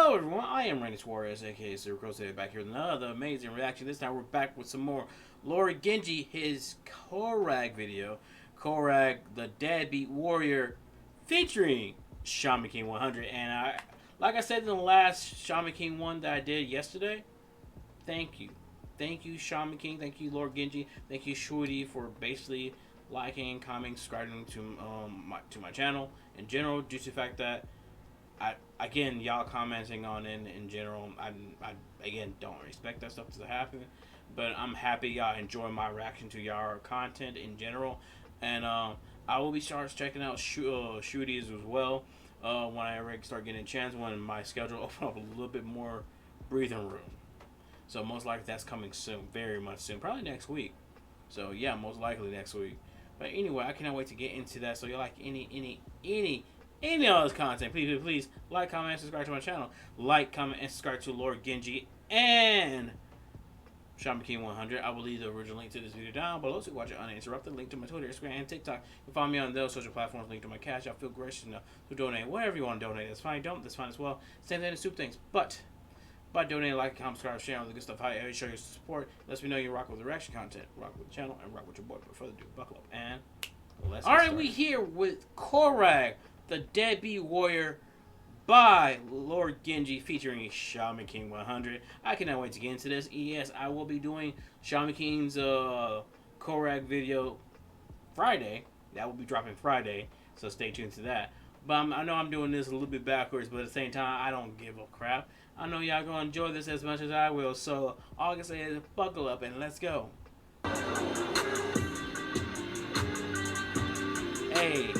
Hello everyone, I am Randy Suarez, aka Silva, back here with another amazing reaction. This time we're back with some more Lord Genji, his KORAGG video. KORAGG, the Deadbeat Warrior, featuring Shaman King 100. And like I said in the last Shaman King one that I did yesterday, thank you. Thank you, Shaman King. Thank you, Lord Genji. Thank you, Shuri, for basically liking, commenting, subscribing to my channel in general, due to the fact that again, y'all commenting on in general, I again don't expect that stuff to happen, but I'm happy y'all enjoy my reaction to y'all content in general, and I will be checking out Shooties as well when I start getting a chance, when my schedule open up a little bit more breathing room. So most likely that's coming soon, very much soon, probably next week. So yeah, most likely next week. But anyway, I cannot wait to get into that. So you like any of this content, please like, comment, and subscribe to my channel. Like, comment, and subscribe to Lord Genji and Shaman King 100. I will leave the original link to this video down below so you can watch it uninterrupted. Link to my Twitter, Instagram, and TikTok. You can find me on those social platforms. Link to my Cashapp. Feel gracious enough to donate whatever you want to donate. That's fine. Don't. That's fine as well. Same thing to soup things. But by donating, like, comment, subscribe, share all the good stuff, how you show your support, lets me know you rock with the reaction content, rock with the channel, and rock with your boy. But further ado, buckle up and let's get started. We here with KORAGG, the Deadbeat Warrior, by Lord Genji, featuring Shaman King 100. I cannot wait to get into this. Yes, I will be doing Shaman King's KORAGG video Friday. That will be dropping Friday, so stay tuned to that. But I know I'm doing this a little bit backwards, but at the same time, I don't give a crap. I know y'all gonna enjoy this as much as I will, so all I can say is buckle up and let's go. Hey.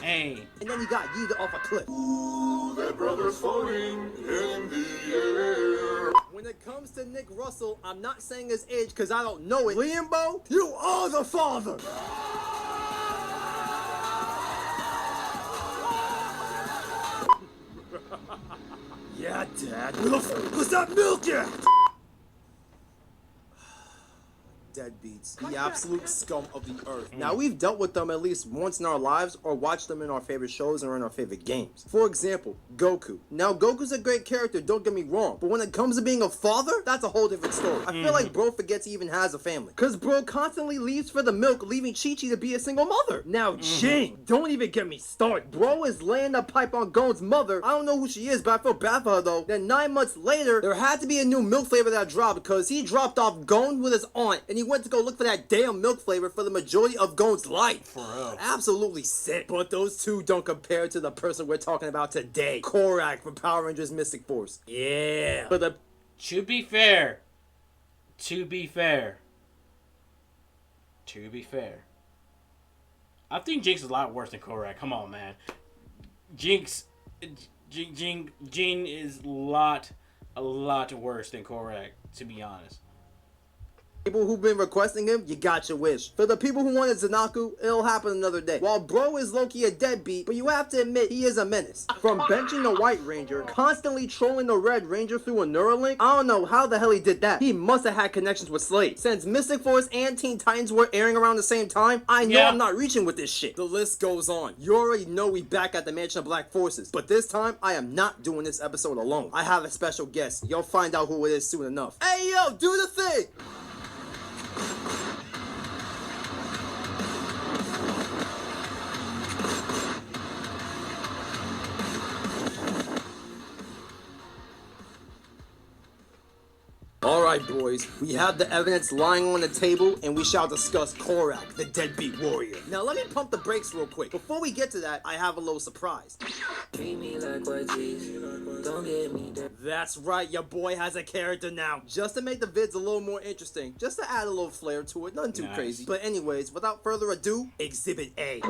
Hey. And then you got yeeted off a cliff. Ooh, that brother's floating in the air. When it comes to Nick Russell, I'm not saying his age because I don't know it. Liambo, you are the father. Yeah, Dad. Where the f was that milk at? Deadbeats, the absolute scum of the earth. Now, we've dealt with them at least once in our lives, or watched them in our favorite shows or in our favorite games. For example, Goku. Now, Goku's a great character, don't get me wrong, but when it comes to being a father, that's a whole different story. I feel like bro forgets he even has a family, cause bro constantly leaves for the milk, leaving Chi-Chi to be a single mother. Now, Jing, don't even get me started. Bro is laying the pipe on Gon's mother. I don't know who she is, but I feel bad for her though. Then 9 months later, there had to be a new milk flavor that dropped, because he dropped off Gon with his aunt, and he went to go look for that damn milk flavor for the majority of Gon's life. For real. Absolutely sick. But those two don't compare to the person we're talking about today. KORAGG from Power Rangers Mystic Force. Yeah. But to be fair, I think Jinx is a lot worse than KORAGG. Come on, man. Jing is a lot worse than KORAGG, to be honest. people who've been requesting him, you got your wish. For the people who wanted Zanaku, it'll happen another day. While bro is low-key a deadbeat, but you have to admit he is a menace. From benching the White Ranger, constantly trolling the Red Ranger through a Neuralink, I don't know how the hell he did that. He must have had connections with Slade. Since Mystic Force and Teen Titans were airing around the same time, I know I'm not reaching with this shit. The list goes on. You already know we back at the Mansion of Black Forces, but this time, I am not doing this episode alone. I have a special guest. You'll find out who it is soon enough. Hey yo, do the thing! Alright boys, we have the evidence lying on the table and we shall discuss KORAGG, the Deadbeat Warrior. Now let me pump the brakes real quick. Before we get to that, I have a little surprise. Treat me like what don't get me there. That's right, your boy has a character now. Just to make the vids a little more interesting, just to add a little flair to it, nothing too crazy. But anyways, without further ado, Exhibit A.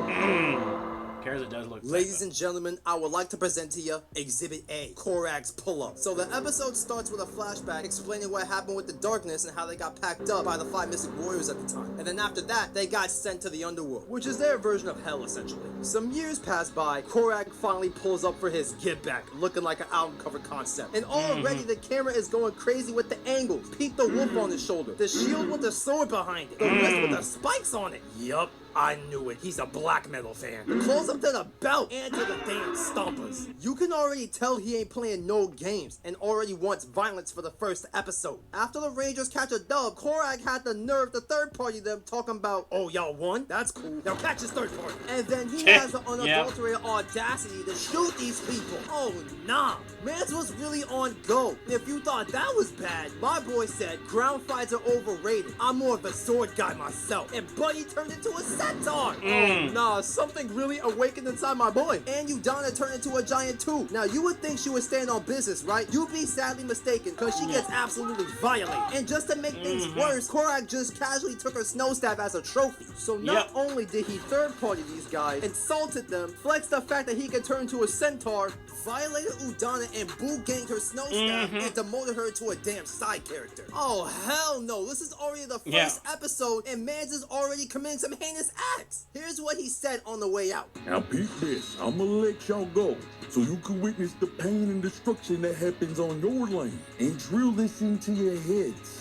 Character does look Ladies and gentlemen, I would like to present to you Exhibit A, KORAGG's pull-up. So the episode starts with a flashback explaining what happened with the darkness and how they got packed up by the 5 Mystic Warriors at the time. And then after that, they got sent to the underworld, which is their version of hell essentially. Some years pass by, KORAGG finally pulls up for his get back, looking like an album cover concept. And already the camera is going crazy with the angles. Peep the wolf on his shoulder, the shield with the sword behind it, the wrist with the spikes on it. Yup. I knew it. He's a black metal fan. The close up to the belt and to the damn stompers. You can already tell he ain't playing no games and already wants violence for the first episode. After the Rangers catch a dub, KORAGG had the nerve to third party them talking about, oh, y'all won? That's cool. Now catch his third party. And then he has the unadulterated audacity to shoot these people. Oh, nah. Mans was really on go. If you thought that was bad, my boy said ground fights are overrated. I'm more of a sword guy myself. And Buddy turned into a centaur. Oh, nah. Something really awakened inside my boy. And Udana turned into a giant too. Now, you would think she would stand on business, right? You'd be sadly mistaken because she gets absolutely violated. And just to make things worse, KORAGG just casually took her snow staff as a trophy. So not only did he third party these guys, insulted them, flexed the fact that he could turn into a centaur, violated Udana and boo-ganged her snow staff and demoted her to a damn side character. Oh, hell no. This is already the first episode and Mans is already committing some heinous acts. Here's what he said on the way out. Now peep this, I'ma let y'all go so you can witness the pain and destruction that happens on your land and drill this into your heads.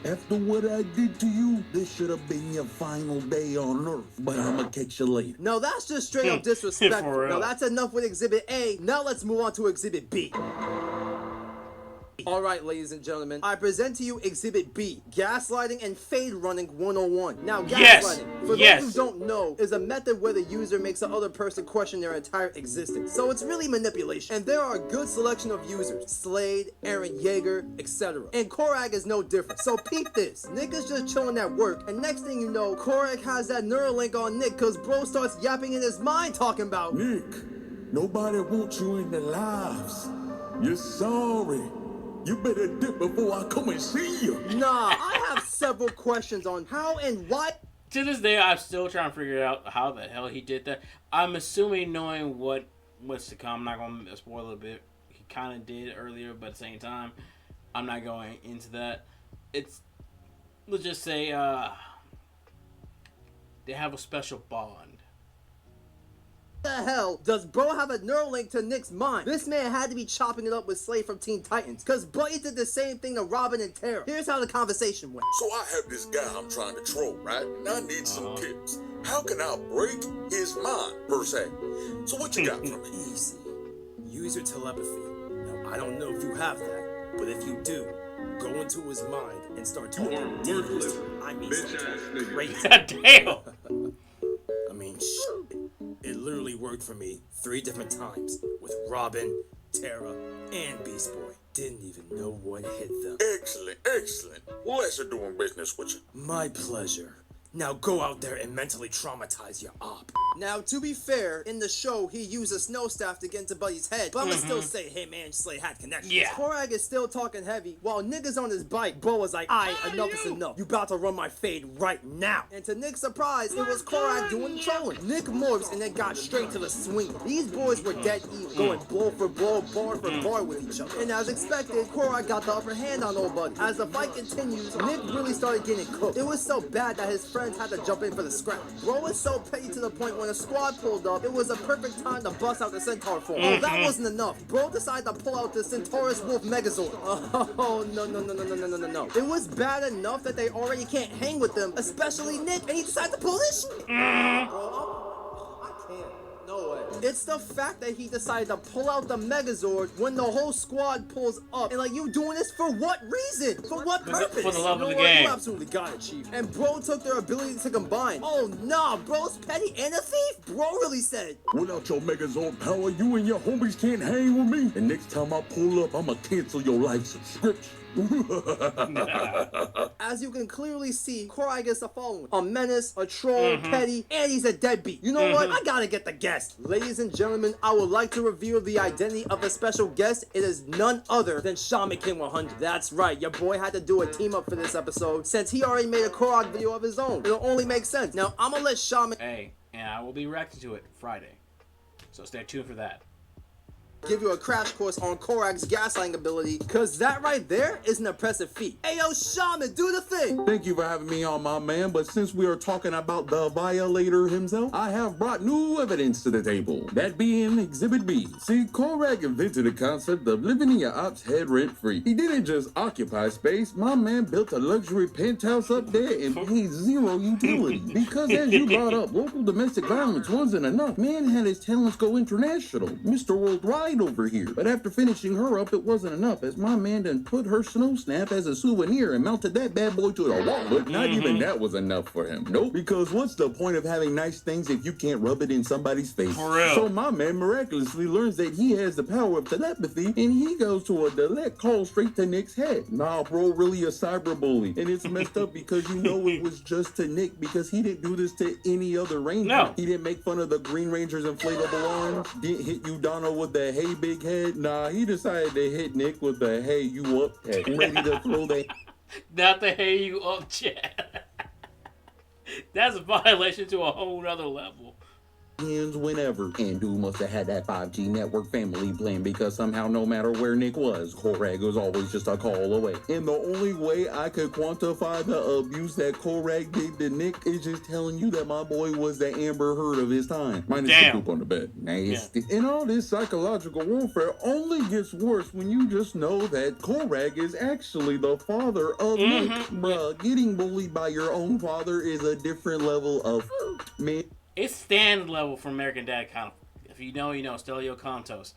After what I did to you, this should have been your final day on Earth, but I'ma catch you later. No, that's just straight up disrespectful. Now that's enough with Exhibit A. Now let's move on to Exhibit B. Alright, ladies and gentlemen, I present to you Exhibit B, Gaslighting and Fade Running 101. Now, gaslighting, for those who don't know, is a method where the user makes the other person question their entire existence. So it's really manipulation. And there are a good selection of users, Slade, Aaron Yeager, etc. And KORAGG is no different. So peep this, Nick is just chilling at work, and next thing you know, KORAGG has that Neuralink on Nick because bro starts yapping in his mind talking about, Nick, nobody wants you in their lives. You're sorry. You better dip before I come and see you. Nah, I have several questions on how and why. To this day, I'm still trying to figure out how the hell he did that. I'm assuming knowing what's to come. I'm not going to spoil a bit. He kind of did earlier, but at the same time, I'm not going into that. It's, let's just say, they have a special bond. The hell does bro have a Neuralink to Nick's mind? This man had to be chopping it up with Slade from Teen Titans, cause Buddy did the same thing to Robin and Tara. Here's how the conversation went. So I have this guy I'm trying to troll, right? And I need some tips. How can I break his mind, per se? So what you got for me? Easy. Use your telepathy. Now, I don't know if you have that, but if you do, go into his mind and start talking demons. I mean, something crazy. Damn! I mean, it literally worked for me 3 different times with Robin, Tara, and Beast Boy. Didn't even know what hit them. Excellent, excellent. Pleasure doing business with you. My pleasure. Now go out there and mentally traumatize your op. Now, to be fair, in the show, he used a snow staff to get into Buddy's head, but I'ma still say him and Slade had connections. Yeah. KORAGG is still talking heavy, while niggas on his bike, Bo was like, enough is enough. You about to run my fade right now. And to Nick's surprise, it was KORAGG doing the trolling. Nick morphs and then got straight to the swing. These boys were dead evil, going blow for blow, bar for bar with each other. And as expected, KORAGG got the upper hand on old Buddy. As the fight continues, Nick really started getting cooked. It was so bad that his friends had to jump in for the scrap. Bro was so petty to the point when a squad pulled up, it was a perfect time to bust out the Centaur form. Oh, that wasn't enough. Bro decided to pull out the Centaurus Wolf Megazord. Oh, no. It was bad enough that they already can't hang with them, especially Nick, and he decided to pull this shit. Bro, I can't. No way. It's the fact that he decided to pull out the Megazord when the whole squad pulls up. And like, you doing this for what reason? For what purpose? For the love of the You game. absolutely got it, Chief. And bro took their ability to combine. Oh, nah, bro's petty and a thief? Bro really said, Without your Megazord power, you and your homies can't hang with me. And next time I pull up, I'ma cancel your life subscription. as you can clearly see, KORAGG is the following: a menace, a troll, petty, and he's a deadbeat. You know what? I gotta get the guest. Ladies and gentlemen, I would like to reveal the identity of the special guest. It is none other than Shaman King 100. That's right, your boy had to do a team up for this episode since he already made a KORAGG video of his own. It'll only make sense. Now, I'm gonna let Shaman... Hey, and I will be reacting to it Friday. So stay tuned for that. give you a crash course on KORAGG's gaslighting ability, cause that right there is an impressive feat. Ayo, Shaman, do the thing! Thank you for having me on, my man, but since we are talking about the violator himself, I have brought new evidence to the table. That being Exhibit B. See, KORAGG invented the concept of living in your ops head rent-free. He didn't just occupy space, my man built a luxury penthouse up there and paid zero utility. Because as you brought up, local domestic violence wasn't enough. Man had his talents go international. Mr. Worldwide over here. But after finishing her up, it wasn't enough, as my man done put her snow snap as a souvenir and mounted that bad boy to the wall. But not even that was enough for him. Nope. Because what's the point of having nice things if you can't rub it in somebody's face? For real. So my man miraculously learns that he has the power of telepathy, and he goes to a direct call straight to Nick's head. Nah, bro, really a cyberbully. And it's messed up because you know it was just to Nick, because he didn't do this to any other Ranger. No. He didn't make fun of the Green Ranger's inflatable arms, didn't hit Udonna with the hey big head. Nah, he decided to hit Nick with the hey you up head. Ready to throw that. Not the hey you up chat. That's a violation to a whole nother level. Hands whenever. And dude must have had that 5G network family plan, because somehow no matter where Nick was, KORAGG was always just a call away. And the only way I could quantify the abuse that KORAGG did to Nick is just telling you that my boy was the Amber Heard of his time. Minus the poop on the bed. Nasty. Yeah. And all this psychological warfare only gets worse when you just know that KORAGG is actually the father of Nick. Bruh, getting bullied by your own father is a different level of man. It's standard level for American Dad kind of. If you know, you know. Stelio Contos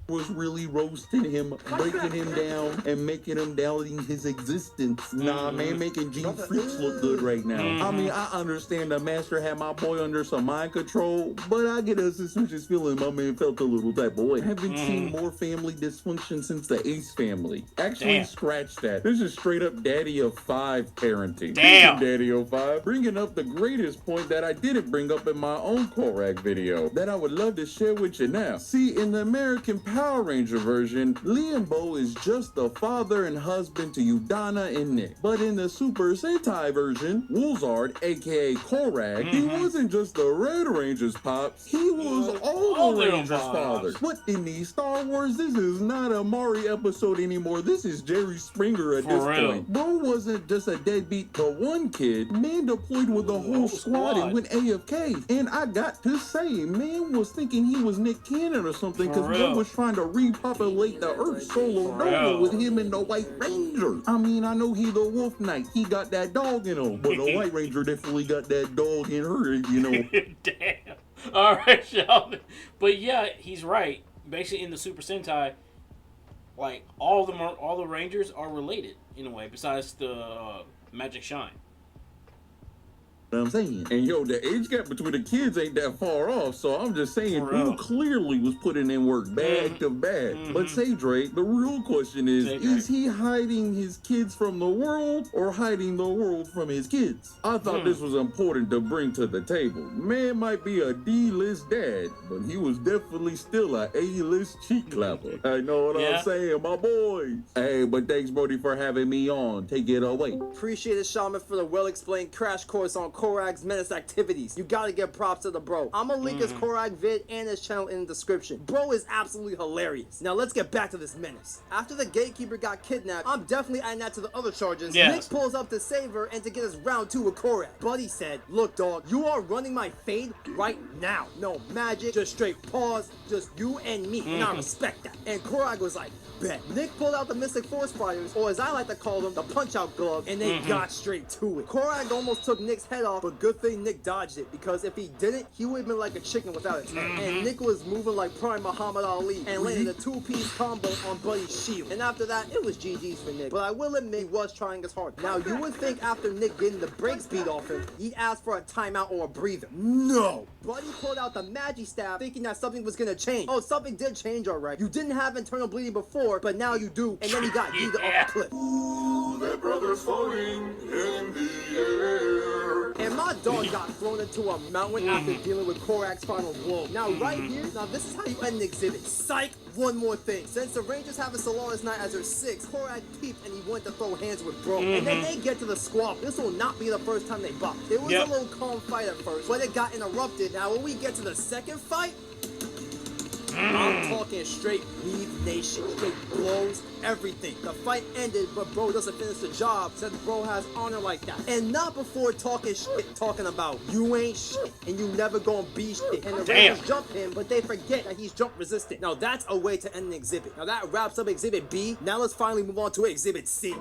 was really roasting him, breaking him down, and making him doubting his existence. Nah, man, making G Freaks look good right now. I mean, I understand the master had my boy under some mind control, but I get a suspicious feeling my man felt a little type of way. Haven't seen more family dysfunction since the Ace family. Actually, scratch that. This is straight up Daddy of 5 parenting. Damn. Daddy of 5. Bringing up the greatest point that I didn't bring up in my own KORAGG video that I would love to share with you now. See, in the American Power Ranger version, Liam Bo is just the father and husband to Udonna and Nick. But in the Super Sentai version, Woolzard, aka KORAGG, he wasn't just the Red Ranger's pops, he was all the Rangers' father. What in these Star Wars? This is not a Mari episode anymore. This is Jerry Springer at this point. Bro wasn't just a deadbeat to one kid. Man deployed with the whole squad and went AFK. And I got to say, man was thinking he was Nick Cannon or something, because man was trying to repopulate the Earth solo dolo with him and the White Ranger. I mean, I know he the Wolf Knight. He got that dog in him, but the White Ranger definitely got that dog in her, you know. Damn. All right, Sheldon. But yeah, he's right. Basically, in the Super Sentai, like all the Rangers are related in a way, besides the Magic Shine. I'm saying. And yo, the age gap between the kids ain't that far off, so I'm just saying who clearly was putting in work back to back. But say, Dre, the real question is he hiding his kids from the world or hiding the world from his kids? I thought this was important to bring to the table. Man might be a D-list dad, but he was definitely still a A-list cheek clapper. I know what I'm saying, my boys. Hey, but thanks, Brody, for having me on. Take it away. Appreciate it, Shaman, for the well-explained crash course on KORAGG's menace activities. You gotta give props to the bro. I'ma link his KORAGG vid and his channel in the description. Bro is absolutely hilarious. Now let's get back to this menace. After the gatekeeper got kidnapped, I'm definitely adding that to the other charges. Nick pulls up to save her and to get us round 2 with KORAGG. Buddy said, look dog, you are running my fade right now. No magic, just straight pause, just you and me, and I respect that. And KORAGG was like, bet. Nick pulled out the Mystic Force Fighters, or as I like to call them, the Punch-Out Gloves, and they got straight to it. KORAGG almost took Nick's head off, but good thing Nick dodged it, because if he didn't, he would have been like a chicken without its head. And Nick was moving like prime Muhammad Ali, and landed a 2-piece combo on Buddy's shield. And after that, it was GG's for Nick. But I will admit, he was trying his hardest. Now, you would think after Nick getting the brakes beat off him, he'd ask for a timeout or a breather. No! Buddy pulled out the Magi Staff, thinking that something was gonna change. Oh, something did change, alright. You didn't have internal bleeding before, but now you do, and then he got yeeted off a cliff. Ooh, that brother's floating in the air. And my dog got thrown into a mountain after dealing with KORAGG's final blow. Now right here, this is how you end an exhibit. Psych! One more thing. Since the Rangers have a Solaris Knight as their 6th, KORAGG peeped and he went to throw hands with bro. And then they get to the squabble. This will not be the first time they bop. It was a little calm fight at first, but it got interrupted. Now when we get to the second fight, I'm talking straight Weave Nation, straight blows, everything. The fight ended, but bro doesn't finish the job, said bro has honor like that. And not before talking shit, talking about you ain't shit, and you never gonna be shit. And the Rangers jump him, but they forget that he's jump resistant. Now that's a way to end an exhibit. Now that wraps up Exhibit B. Now let's finally move on to Exhibit C.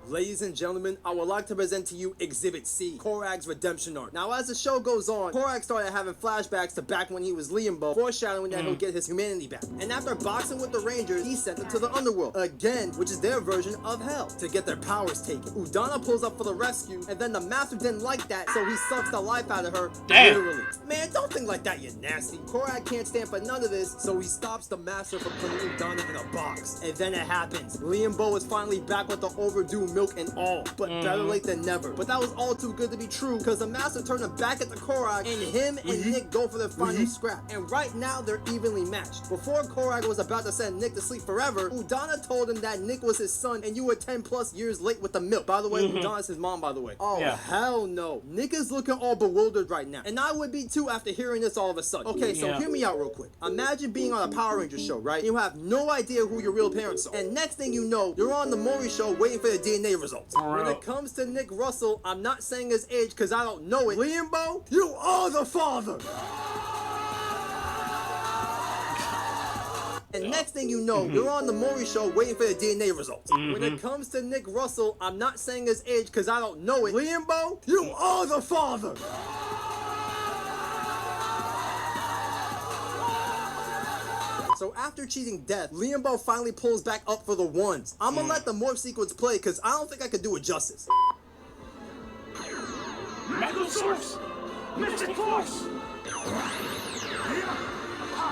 Ladies and gentlemen, I would like to present to you Exhibit C, KORAGG's redemption arc. Now, as the show goes on, KORAGG started having flashbacks to back when he was Liambo, foreshadowing that he'll get his humanity back. And after boxing with the Rangers, he sent them to the underworld, again, which is their version of hell, to get their powers taken. Udana pulls up for the rescue, and then the Master didn't like that, so he sucks the life out of her, literally. Man, don't think like that, you nasty. KORAGG can't stand for none of this, so he stops the Master from putting Udana in a box. And then it happens. Liambo is finally back with the overdue milk and all, but better late than never. But that was all too good to be true, because the Master turned him back at the KORAGG, and him and Nick go for their final scrap. And right now, they're evenly matched. Before KORAGG was about to send Nick to sleep forever, Udana told him that Nick was his son, and you were 10 plus years late with the milk. By the way, Udana's his mom, by the way. Oh, hell no. Nick is looking all bewildered right now. And I would be too after hearing this all of a sudden. Okay, so hear me out real quick. Imagine being on a Power Rangers show, right? You have no idea who your real parents are. And next thing you know, you're on the Maury show waiting for the DNA results. When it comes to Nick Russell, I'm not saying his age because I don't know it. Liambo, you are the father! And next thing you know, you're on the Maury show waiting for the DNA results. When it comes to Nick Russell, I'm not saying his age because I don't know it. Liambo, you are the father! So after cheating death, Liambo finally pulls back up for the ones. I'm gonna let the morph sequence play because I don't think I could do it justice. Metal Source! Mystic Force!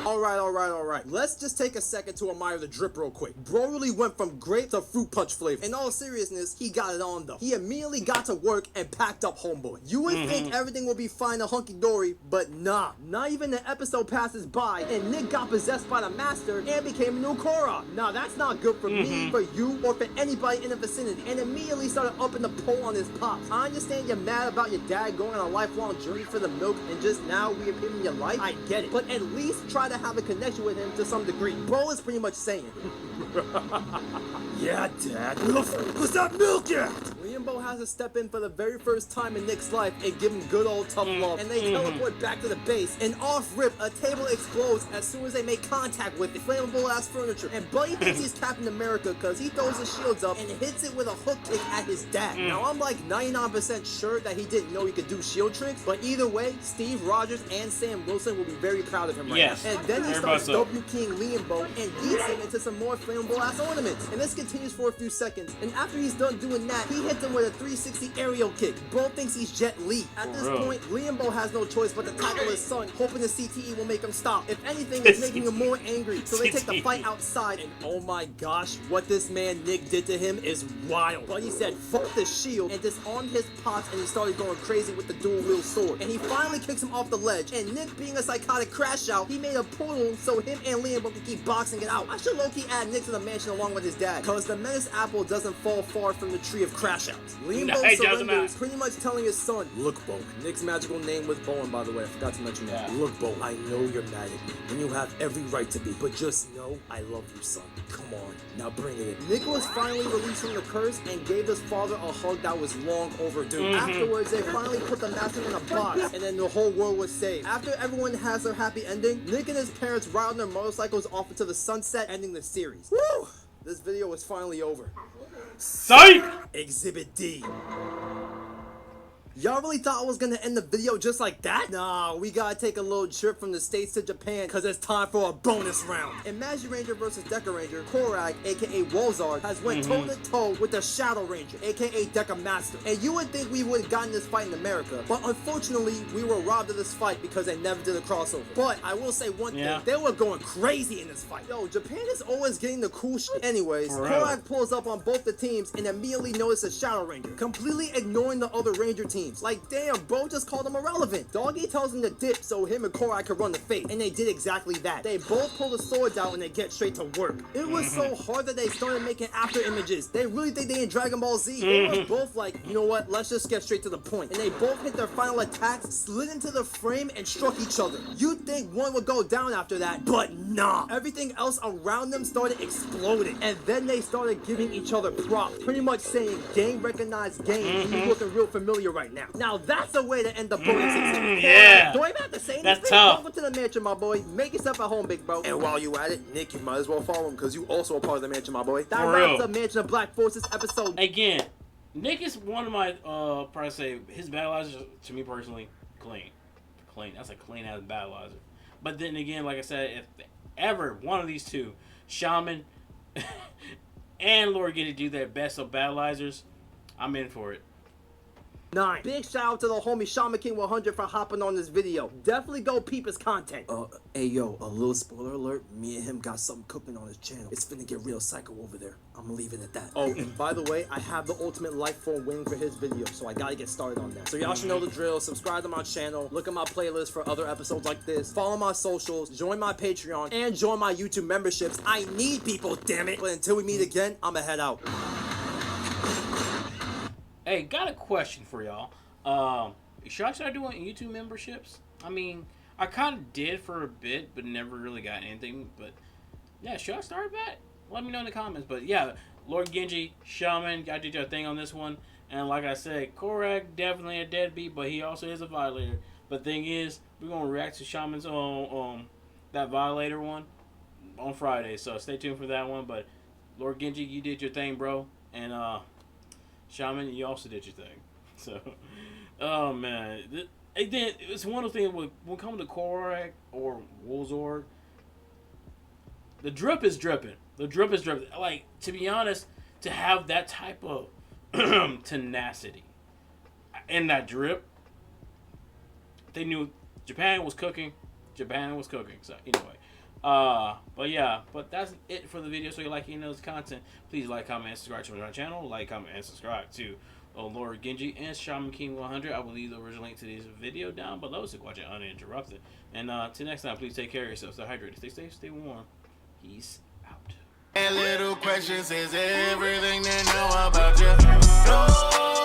Alright. Let's just take a second to admire the drip real quick. Bro really went from grape to fruit punch flavor. In all seriousness, he got it on though. He immediately got to work and packed up homeboy. You would think everything would be fine and hunky-dory, but nah. Not even an episode passes by, and Nick got possessed by the Master and became a new KORAGG. Now that's not good for me, for you, or for anybody in the vicinity. And immediately started upping the pole on his pops. I understand you're mad about your dad going on a lifelong journey for the milk and just now reappearing in your life. I get it. But at least try to have a connection with him to some degree. Bro is pretty much saying, yeah, Dad. What's that milk at? Liambo has to step in for the very first time in Nick's life and give him good old tough love. And they teleport back to the base. And off rip, a table explodes as soon as they make contact with it. Flammable ass furniture. And Buddy thinks he's Captain America because he throws his shields up and hits it with a hook kick at his dad. Now I'm like 99% sure that he didn't know he could do shield tricks. But either way, Steve Rogers and Sam Wilson will be very proud of him right now. And then he starts W King Liambo and yeets him into some more flammable ass ornaments. And this continues for a few seconds. And after he's done doing that, he hits him with a 360 aerial kick. Bro thinks he's Jet Li. At this point, Liambo has no choice but to tackle his son, hoping the CTE will make him stop. If anything, it's making him more angry. So they take the fight outside. And oh my gosh, what this man Nick did to him is wild. But he said, fuck the shield, and disarmed his pops, and he started going crazy with the dual wield sword. And he finally kicks him off the ledge. And Nick, being a psychotic crash out, he made a portal so him and Liambo can keep boxing it out. I should low-key add Nick to the mansion along with his dad, cause the Menace Apple doesn't fall far from the tree of crash outs. Liambo surrenders, pretty much telling his son, look, Bo. Nick's magical name was Bowen, by the way. I forgot to mention that. Look, Bo, I know you're mad at me, and you have every right to be, but just know I love you, son. Come on, now bring it in. Nick was finally released from the curse and gave his father a hug that was long overdue. Afterwards, they finally put the Master in a box, and then the whole world was saved. After everyone has their happy ending, Nick and his parents ride on their motorcycles off into the sunset, ending the series. Woo! This video is finally over. Psych! Exhibit D. Y'all really thought I was gonna end the video just like that? Nah, we gotta take a little trip from the States to Japan because it's time for a bonus round. In Magic Ranger vs. Deca Ranger, KORAGG, aka Wozard, has went toe-to-toe with the Shadow Ranger, aka Deca Master. And you would think we would have gotten this fight in America, but unfortunately, we were robbed of this fight because they never did a crossover. But I will say one thing, they were going crazy in this fight. Yo, Japan is always getting the cool shit. Anyways, KORAGG pulls up on both the teams and immediately notices Shadow Ranger, completely ignoring the other Ranger team. teams. Like, damn, bro just called him irrelevant. Doggy tells him to dip so him and KORAGG could run the fate, and they did exactly that. They both pull the swords out and they get straight to work. It was so hard that they started making after images. They really think they in Dragon Ball Z. They were both like, you know what, let's just get straight to the point. And they both hit their final attacks, slid into the frame, and struck each other. You'd think one would go down after that, but nah. Everything else around them started exploding. And then they started giving each other props, pretty much saying, gang recognized gang, you looking real familiar right now. Now that's a way to end the bonus exam. Yeah. Do I even have to say anything? That's tough. Welcome to the mansion, my boy. Make yourself at home, big bro. And while you at it, Nick, you might as well follow him because you also a part of the mansion, my boy. That For wraps real. up Mansion of Black Forces episode. Again, Nick is one of my, probably say, his battleizer, to me personally, clean. Clean. That's a clean-ass battleizer. But then again, like I said, if ever one of these two, Shaman and Lord Genji, do their best of battleizers, I'm in for it. 9. Big shout out to the homie Shaman King 100 for hopping on this video. Definitely go peep his content. Hey yo, a little spoiler alert. Me and him got something cooking on his channel. It's finna get real psycho over there. I'm leaving it at that. Oh, and by the way, I have the ultimate life form waiting for his video, so I gotta get started on that. So y'all should know the drill. Subscribe to my channel. Look at my playlist for other episodes like this. Follow my socials. Join my Patreon. And join my YouTube memberships. I need people, damn it. But until we meet again, I'ma head out. Hey, got a question for y'all. Should I start doing YouTube memberships? I mean, I kind of did for a bit, but never really got anything. But yeah, should I start that? Let me know in the comments. But yeah, Lord Genji, Shaman, y'all did your thing on this one. And like I said, KORAGG definitely a deadbeat, but he also is a violator. But thing is, we're gonna react to Shaman's that violator one on Friday. So stay tuned for that one. But Lord Genji, you did your thing, bro. And Shaman, you also did your thing. So, oh man, it's one of the things when it comes to KORAGG or Woolzord, the drip is dripping. The drip is dripping. Like, to be honest, to have that type of tenacity in that drip, they knew Japan was cooking. Japan was cooking. So anyway. But yeah, but that's it for the video. So if you like any of this content, please like, comment, and subscribe to my channel. Like, comment, and subscribe to Lord Genji and Shaman King 100. I will leave the original link to this video down below so you can watch it uninterrupted. And till next time, please take care of yourself. Stay hydrated, stay safe, stay warm. Peace out. And little questions is everything they know about you.